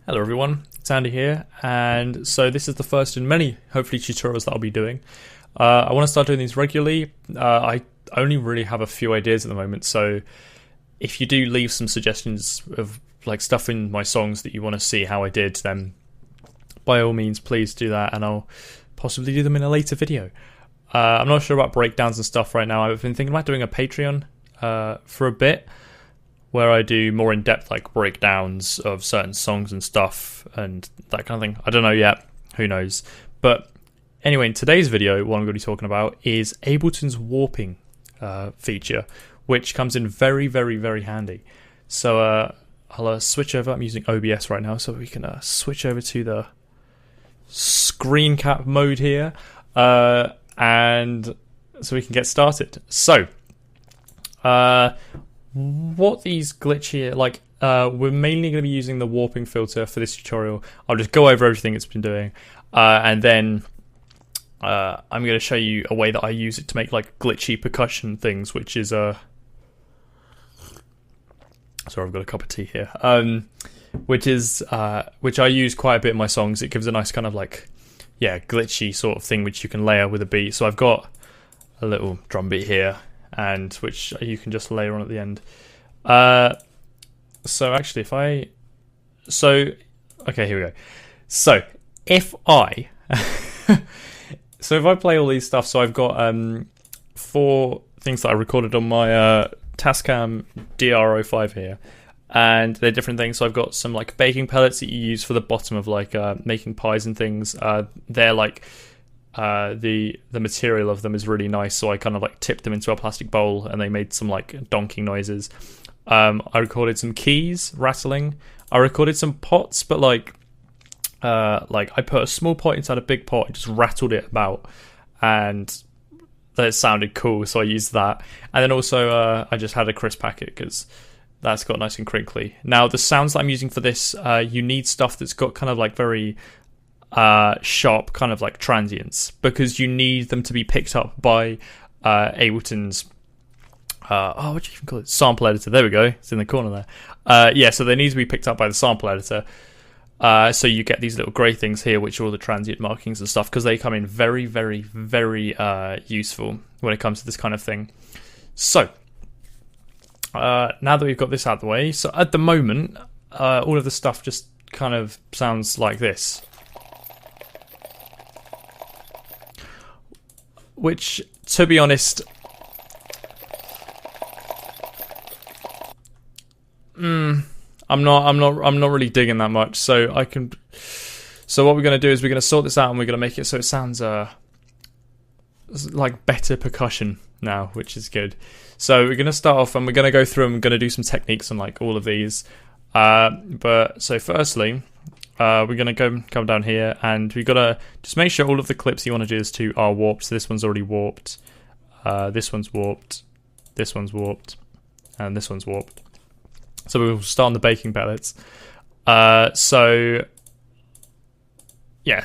Hello everyone, it's Andy here, and so this is the first in many, hopefully, tutorials that I'll be doing. I want to start doing these regularly. I only really have a few ideas at the moment, so if you do leave some suggestions of like stuff in my songs that you want to see how I did, then by all means please do that, and I'll possibly do them in a later video. I'm not sure about breakdowns and stuff right now. I've been thinking about doing a Patreon for a bit, where I do more in-depth like breakdowns of certain songs and stuff and that kind of thing. I don't know yet, who knows. But anyway, in today's video, what I'm going to be talking about is Ableton's warping feature, which comes in very, very, very handy. So I'll switch over. I'm using OBS right now, so we can switch over to the screen cap mode here, and so we can get started. So what these glitch here, like, we're mainly going to be using the warping filter for this tutorial. I'll just go over everything it's been doing, and then I'm going to show you a way that I use it to make like glitchy percussion things, which is sorry, I've got a cup of tea here, which I use quite a bit in my songs. It gives a nice kind of like, yeah, glitchy sort of thing which you can layer with a beat. So I've got a little drum beat here, and which you can just layer on at the end. So actually, okay, here we go. So if I play all these stuff, so I've got 4 things that I recorded on my Tascam DR05 here, and they're different things. So I've got some like baking pellets that you use for the bottom of like making pies and things. They're like the material of them is really nice, so I kind of like tipped them into a plastic bowl and they made some like donking noises. I recorded some keys rattling. I recorded some pots, but like I put a small pot inside a big pot and just rattled it about, and that sounded cool, so I used that. And then also I just had a crisp packet because that's got nice and crinkly. Now the sounds that I'm using for this, you need stuff that's got kind of like very sharp kind of like transients, because you need them to be picked up by Ableton's what do you even call it? Sample editor. There we go. It's in the corner there. Yeah, so they need to be picked up by the sample editor. So you get these little grey things here, which are all the transient markings and stuff, because they come in very, very, very useful when it comes to this kind of thing. So now that we've got this out of the way, so at the moment, all of the stuff just kind of sounds like this. Which, to be honest, I'm not really digging that much. So what we're gonna do is we're gonna sort this out, and we're gonna make it so it sounds like better percussion now, which is good. So we're gonna start off, and we're gonna go through and we're gonna do some techniques on like all of these. But so firstly, we're gonna come down here, and we gotta just make sure all of the clips you want to do this to are warped. So this one's already warped, this one's warped, this one's warped, and this one's warped. So we'll start on the baking pellets. Okay, so I'm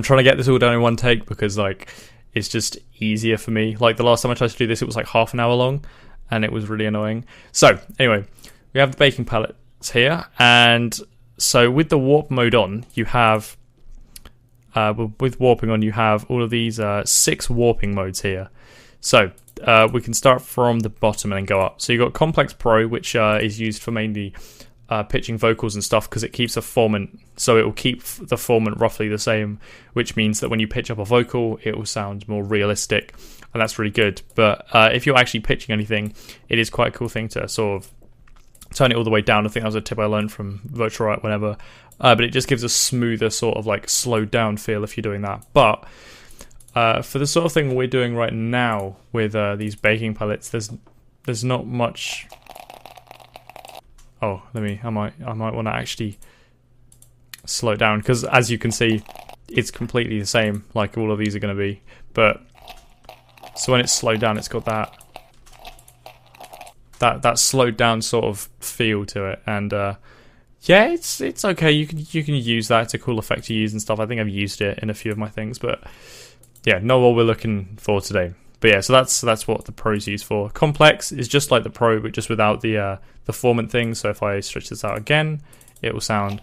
trying to get this all done in one take, because like it's just easier for me. Like the last time I tried to do this, it was like half an hour long, and it was really annoying. So anyway, we have the baking pellets here, and so with the warp mode on, you have with warping on, you have all of these 6 warping modes here. So we can start from the bottom and then go up. So you've got Complex Pro, which is used for mainly pitching vocals and stuff, because it keeps a formant, so it will keep the formant roughly the same, which means that when you pitch up a vocal, it will sound more realistic, and that's really good. But if you're actually pitching anything, it is quite a cool thing to sort of turn it all the way down. I think that was a tip I learned from Virtual whenever, but it just gives a smoother sort of like slowed down feel if you're doing that. But for the sort of thing we're doing right now with these baking pellets, there's not much. Oh, I might want to actually slow it down, because as you can see, it's completely the same like all of these are going to be. But so when it's slowed down, it's got that slowed down sort of feel to it, and yeah, it's okay. You can use that. It's a cool effect to use and stuff. I think I've used it in a few of my things, but yeah, not what we're looking for today. But yeah, so that's what the Pro's used for. Complex is just like the Pro, but just without the formant thing. So if I stretch this out again, it will sound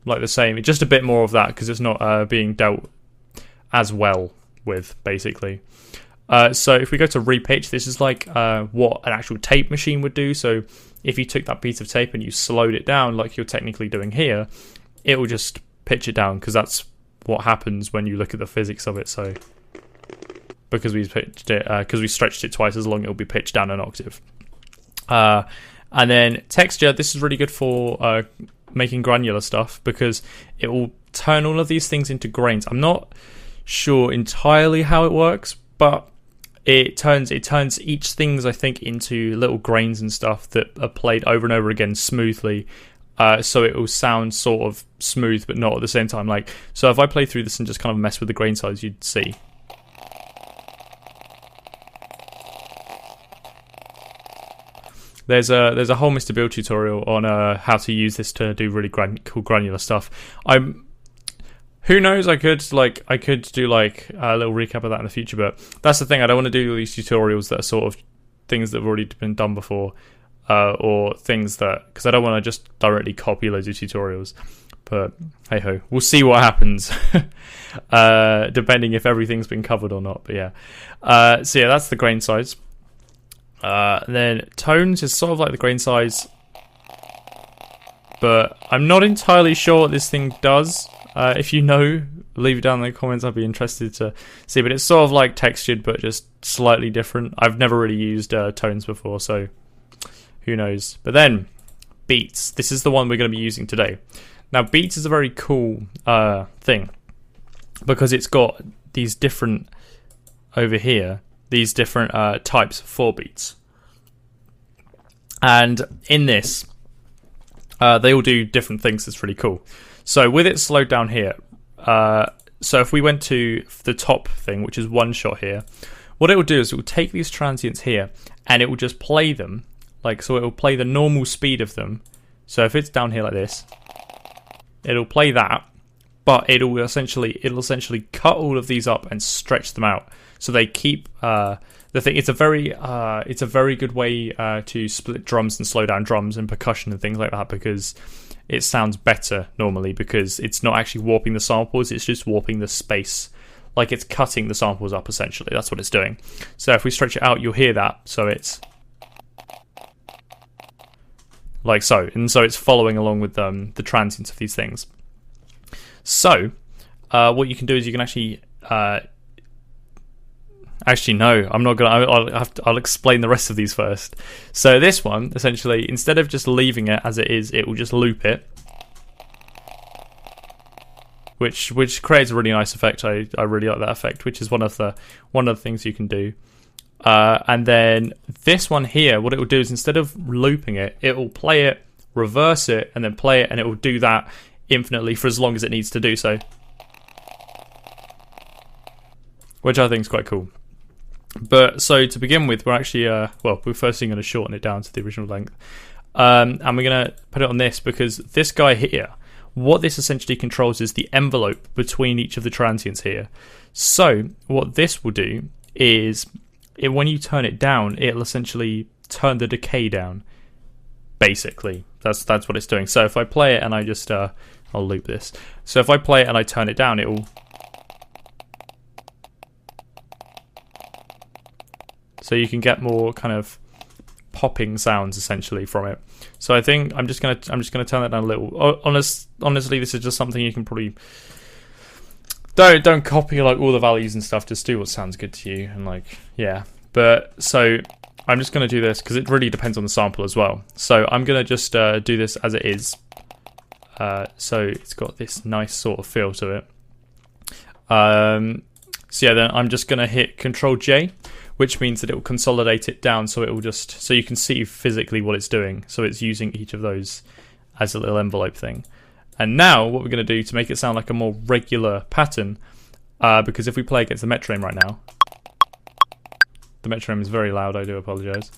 like the same. It's just a bit more of that because it's not being dealt as well with, basically. So if we go to repitch, this is like what an actual tape machine would do. So if you took that piece of tape and you slowed it down like you're technically doing here, it will just pitch it down, because that's what happens when you look at the physics of it. So because we pitched it, because we stretched it twice as long, it will be pitched down an octave. And then texture, this is really good for making granular stuff, because it will turn all of these things into grains. I'm not sure entirely how it works, but it turns each things, I think, into little grains and stuff that are played over and over again smoothly. So it will sound sort of smooth, but not at the same time. Like, so if I play through this and just kind of mess with the grain size, you'd see. There's a whole Mr. Bill tutorial on how to use this to do really cool granular stuff. Who knows? I could do like a little recap of that in the future, but that's the thing. I don't want to do these tutorials that are sort of things that have already been done before, or things that, because I don't want to just directly copy loads of tutorials. But hey ho, we'll see what happens, depending if everything's been covered or not. But yeah, so yeah, that's the grain size. Then tones is sort of like the grain size, but I'm not entirely sure what this thing does. If you know, leave it down in the comments. I'd be interested to see. But it's sort of like textured, but just slightly different. I've never really used tones before, so who knows. But then beats. This is the one we're going to be using today. Now, beats is a very cool thing, because it's got these different over here. These different types of 4 beats, and in this they all do different things. That's really cool. So with it slowed down here, so if we went to the top thing, which is 1 shot here, what it will do is it will take these transients here and it will just play them, like, so it will play the normal speed of them. So if it's down here like this, it'll play that, but it'll essentially cut all of these up and stretch them out. So they keep the thing. It's a very good way to split drums and slow down drums and percussion and things like that, because it sounds better normally, because it's not actually warping the samples, it's just warping the space. Like, it's cutting the samples up, essentially. That's what it's doing. So if we stretch it out, you'll hear that. So it's like so, and so it's following along with the transients of these things. So what you can do is you can actually actually, no, I'm not gonna. I'll explain the rest of these first. So this one, essentially, instead of just leaving it as it is, it will just loop it, which creates a really nice effect. I really like that effect, which is one of the things you can do. And then this one here, what it will do is, instead of looping it, it will play it, reverse it, and then play it, and it will do that infinitely for as long as it needs to do so, which I think is quite cool. But so to begin with, we're actually we're firstly going to shorten it down to the original length, and we're going to put it on this, because this guy here, what this essentially controls is the envelope between each of the transients here. So what this will do is, when you turn it down, it'll essentially turn the decay down. Basically, that's what it's doing. So if I play it and I just I'll loop this. So if I play it and I turn it down, it will. So you can get more kind of popping sounds essentially from it. So I think I'm just gonna turn that down a little. Honestly, this is just something you can probably don't copy like all the values and stuff. Just do what sounds good to you, and like, yeah. But so I'm just gonna do this because it really depends on the sample as well. So I'm gonna just do this as it is. So it's got this nice sort of feel to it. So yeah, then I'm just gonna hit Control J, which means that it will consolidate it down, so it will just, so you can see physically what it's doing. So it's using each of those as a little envelope thing. And now what we're going to do to make it sound like a more regular pattern, because if we play against the metronome right now, the metronome is very loud, I do apologise.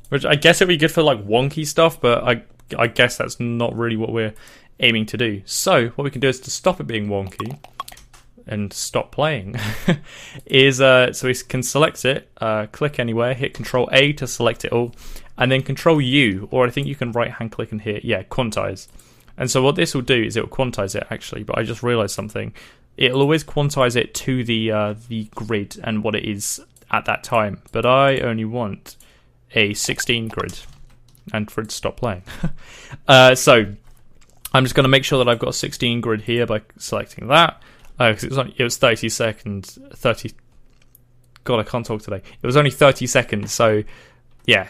Which I guess it would be good for like wonky stuff, but I guess that's not really what we're aiming to do. So what we can do is, to stop it being wonky, and stop playing is so we can select it, click anywhere, hit Control A to select it all, and then Control U, or I think you can right hand click and hit quantize. And so what this will do is it will quantize it actually, but I just realized something. It'll always quantize it to the grid and what it is at that time, but I only want a 16 grid and for it to stop playing. So I'm just going to make sure that I've got a 16 grid here by selecting that, because it was 30 seconds. 30. God, I can't talk today. It was only 30 seconds, so yeah,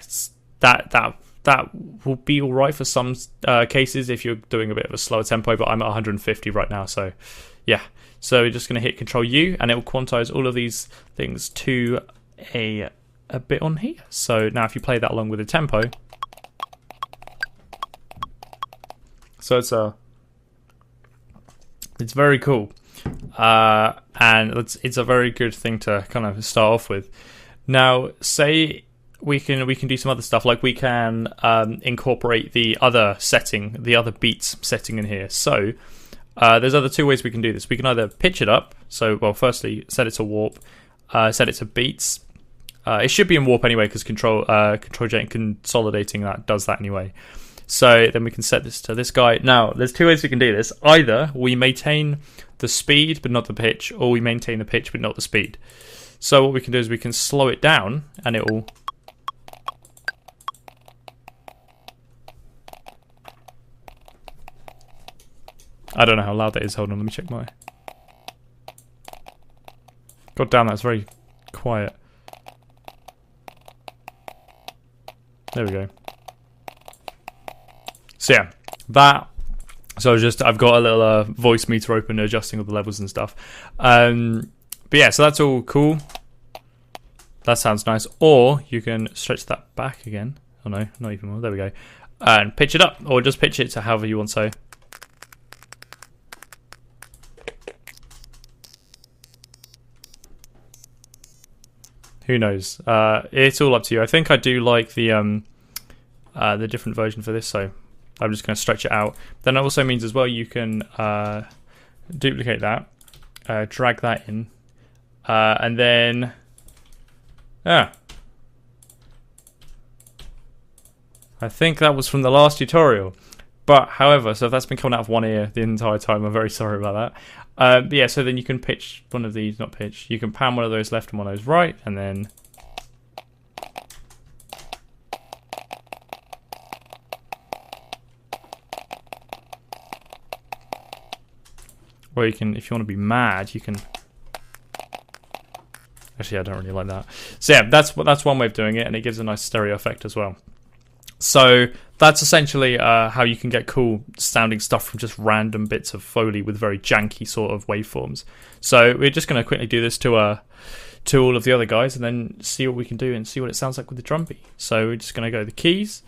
that will be all right for some cases if you're doing a bit of a slower tempo. But I'm at 150 right now, so yeah. So we're just going to hit Control U, and it will quantize all of these things to a bit on here. So now if you play that along with the tempo. So it's very cool, and it's a very good thing to kind of start off with. Now, say we can do some other stuff, like we can incorporate the other setting, the other beats setting in here. So there's other two ways we can do this. We can either pitch it up. So, well, firstly, set it to warp, set it to beats. It should be in warp anyway, because Control J and consolidating that does that anyway. So then we can set this to this guy. Now, there's two ways we can do this. Either we maintain the speed but not the pitch, or we maintain the pitch but not the speed. So what we can do is we can slow it down, and it will... I don't know how loud that is. Hold on, let me check my... God damn, that's very quiet. There we go. So yeah, that. So I've got a little voice meter open, adjusting all the levels and stuff. But yeah, so that's all cool. That sounds nice. Or you can stretch that back again. Oh no, not even more. There we go. And pitch it up, or just pitch it to however you want. So. Who knows? It's all up to you. I think I do like the different version for this, so I'm just going to stretch it out. Then it also means as well you can duplicate that, drag that in, and then I think that was from the last tutorial. But however, so if that's been coming out of one ear the entire time, I'm very sorry about that. But yeah, so then you can pitch one of these, not pitch. You can pan one of those left and one of those right, and then. Or you can, if you want to be mad, you can. Actually, I don't really like that. So yeah, that's one way of doing it, and it gives a nice stereo effect as well. So that's essentially how you can get cool sounding stuff from just random bits of Foley with very janky sort of waveforms. So we're just going to quickly do this to all of the other guys, and then see what we can do and see what it sounds like with the drum beat. So we're just going to go to the keys.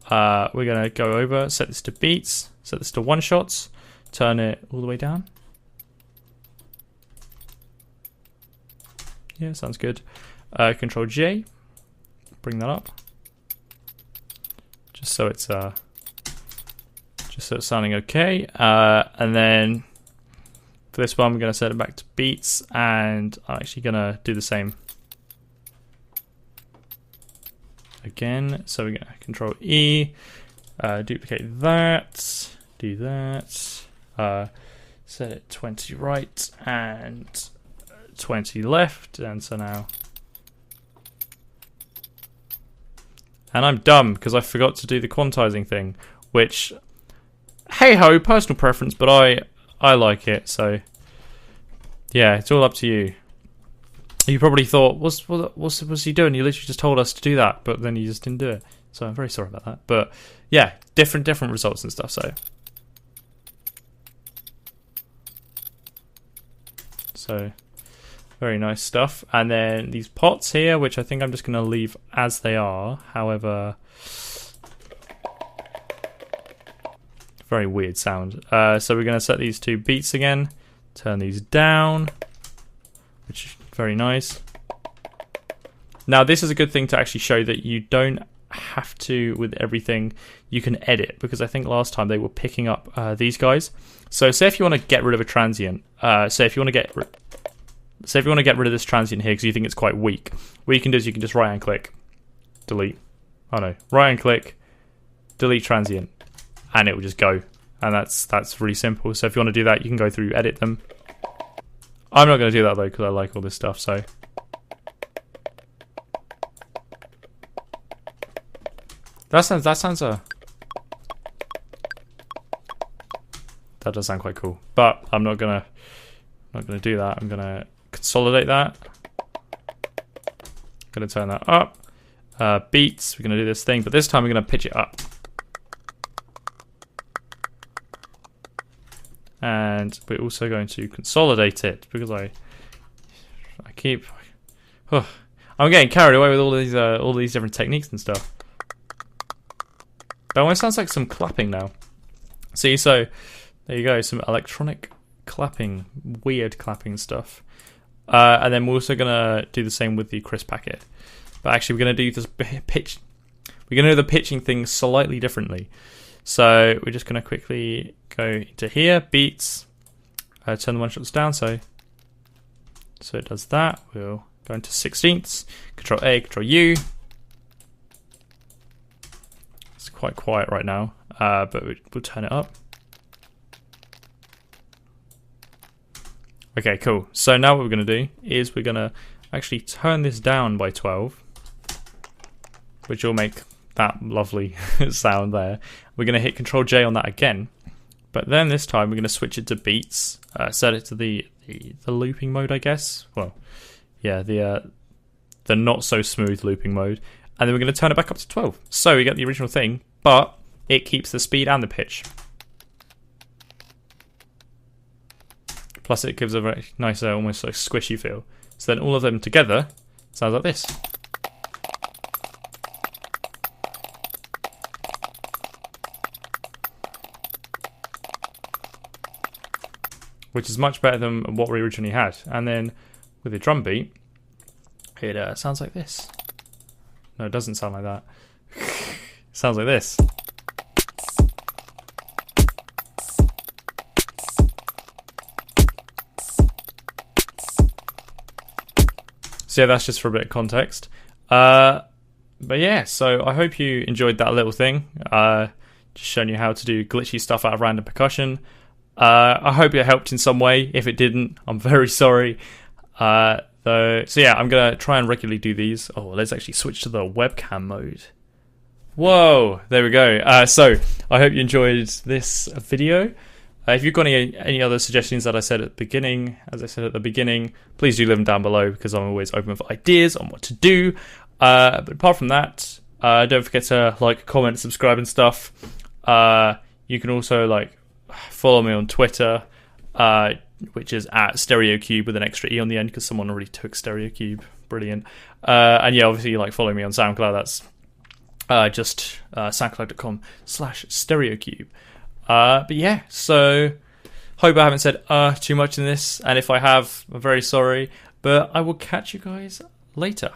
We're going to go over, set this to beats, set this to one shots, turn it all the way down. Yeah, sounds good. Control J, bring that up, just so it's sounding okay. And then for this one, we're going to set it back to beats, and I'm actually going to do the same again. So we're going to Control E, duplicate that, do that, set it 20 right and 20 left, and so now. And I'm dumb because I forgot to do the quantizing thing, which, hey ho, personal preference, but I like it, so yeah, it's all up to you. You probably thought, what's he doing? You literally just told us to do that, but then you just didn't do it. So I'm very sorry about that. But yeah, different results and stuff. So very nice stuff. And then these pots here, which I think I'm just going to leave as they are. However, very weird sound. So we're going to set these to beats again. Turn these down, which is very nice. Now this is a good thing to actually show that you don't have to with everything. You can edit, because I think last time they were picking up these guys. So say if you want to get rid of a transient, say if you want to get rid of this transient here because you think it's quite weak, what you can do is you can just right hand click, delete. Oh no, right hand click, delete transient, and it will just go. And that's really simple. So if you want to do that, you can go through, edit them. I'm not going to do that though because I like all this stuff. So that does sound quite cool, but I'm not gonna do that. I'm gonna consolidate that. Gonna turn that up. Beats. We're gonna do this thing, but this time we're gonna pitch it up. And we're also going to consolidate it because I'm getting carried away with all these different techniques and stuff. That almost sounds like some clapping now. See, so there you go, some electronic clapping, weird clapping stuff. And then we're also gonna do the same with the crisp packet. But actually, we're gonna do this pitch. We're gonna do the pitching thing slightly differently. So we're just gonna quickly go into here, beats, turn the one shots down, so it does that. We'll go into 16ths, Control A, Control U. It's quite quiet right now, but we'll turn it up. Okay, cool. So now what we're gonna do is we're gonna actually turn this down by 12, which will make that lovely sound there. We're going to hit Control J on that again, but then this time we're going to switch it to beats, set it to the looping mode, I guess. Well, yeah, the not so smooth looping mode, and then we're going to turn it back up to 12. So we get the original thing, but it keeps the speed and the pitch. Plus it gives a very nice, almost like squishy feel. So then all of them together sounds like this. Which is much better than what we originally had. And then with the drum beat, it sounds like this. No, it doesn't sound like that. It sounds like this. So yeah, that's just for a bit of context. But yeah, so I hope you enjoyed that little thing. Just showing you how to do glitchy stuff out of random percussion. I hope it helped in some way. If it didn't, I'm very sorry. So yeah, I'm gonna try and regularly do these. Oh, let's actually switch to the webcam mode. Whoa, there we go. So I hope you enjoyed this video. If you've got any other suggestions that I said at the beginning, please do leave them down below because I'm always open for ideas on what to do. But apart from that, don't forget to like, comment, subscribe, and stuff. You can also follow me on Twitter, which is at StereoCube with an extra E on the end because someone already took StereoCube. Brilliant. And yeah, obviously follow me on SoundCloud. That's just soundcloud.com/StereoCube. But yeah, so hope I haven't said too much in this, and if I have, I'm very sorry, but I will catch you guys later.